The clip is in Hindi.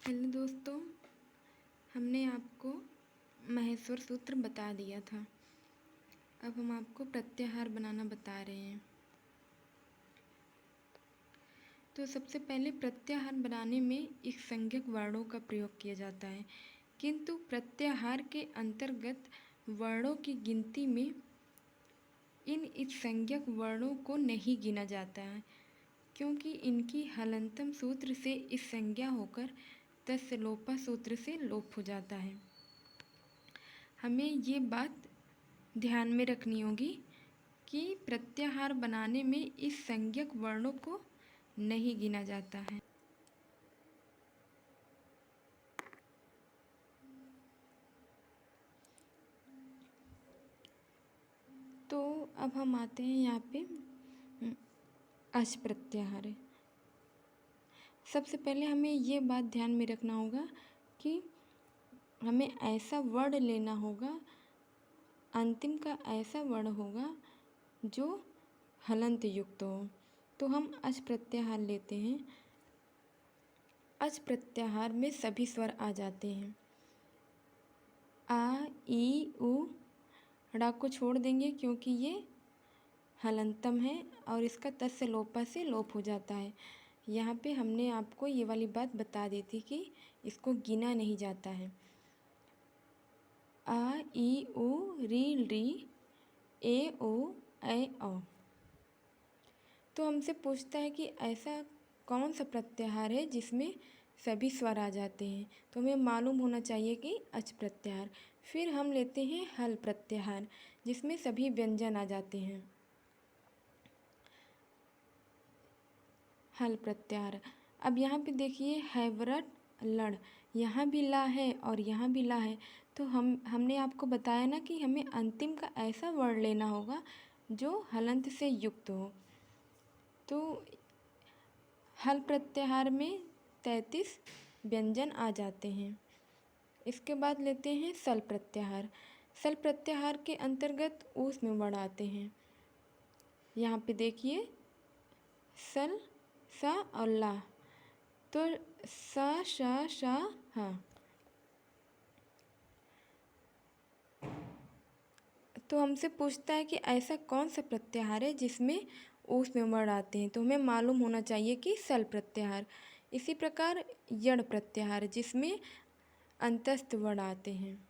हेलो दोस्तों, हमने आपको महेश्वर सूत्र बता दिया था। अब हम आपको प्रत्याहार बनाना बता रहे हैं। तो सबसे पहले प्रत्याहार बनाने में एक संज्ञक वर्णों का प्रयोग किया जाता है, किंतु प्रत्याहार के अंतर्गत वर्णों की गिनती में इन संज्ञक वर्णों को नहीं गिना जाता है, क्योंकि इनकी हलंतम सूत्र से इस संज्ञा होकर तस्य लोपा सूत्र से लोप हो जाता है। हमें ये बात ध्यान में रखनी होगी कि प्रत्याहार बनाने में इस संज्ञक वर्णों को नहीं गिना जाता है। तो अब हम आते हैं यहाँ पे अच प्रत्याहार। सबसे पहले हमें ये बात ध्यान में रखना होगा कि हमें ऐसा वर्ण लेना होगा, अंतिम का ऐसा वर्ण होगा जो हलंत युक्त हो। तो हम अच प्रत्याहार लेते हैं। अच प्रत्याहार में सभी स्वर आ जाते हैं। आ, ई, उ, ड़ा को छोड़ देंगे क्योंकि ये हलंतम है और इसका तस्य लोपा से लोप हो जाता है। यहाँ पे हमने आपको ये वाली बात बता दी थी कि इसको गिना नहीं जाता है। आ, ई, उ, री, री, ए, ओ, ऐ, औ। तो हमसे पूछता है कि ऐसा कौन सा प्रत्याहार है जिसमें सभी स्वर आ जाते हैं। तो हमें मालूम होना चाहिए कि अच प्रत्याहार। फिर हम लेते हैं हल प्रत्याहार, जिसमें सभी व्यंजन आ जाते हैं। हल प्रत्याहार। अब यहाँ पे देखिए हैवरट लड़, यहाँ भी ला है और यहाँ भी ला है। तो हमने आपको बताया ना कि हमें अंतिम का ऐसा वर्ण लेना होगा जो हलंत से युक्त हो। तो हल प्रत्याहार में 33 व्यंजन आ जाते हैं। इसके बाद लेते हैं सल प्रत्याहार। सल प्रत्याहार के अंतर्गत ऊस में वर्ण आते हैं। यहाँ पे देखिए सल, सा और ला। तो सा, शा, शा, हा। तो हमसे पूछता है कि ऐसा कौन सा प्रत्याहार है जिसमें ऊस में वर्ण आते हैं। तो हमें मालूम होना चाहिए कि सल प्रत्याहार। इसी प्रकार यण प्रत्याहार, जिसमें अंतस्थ वर्ण आते हैं।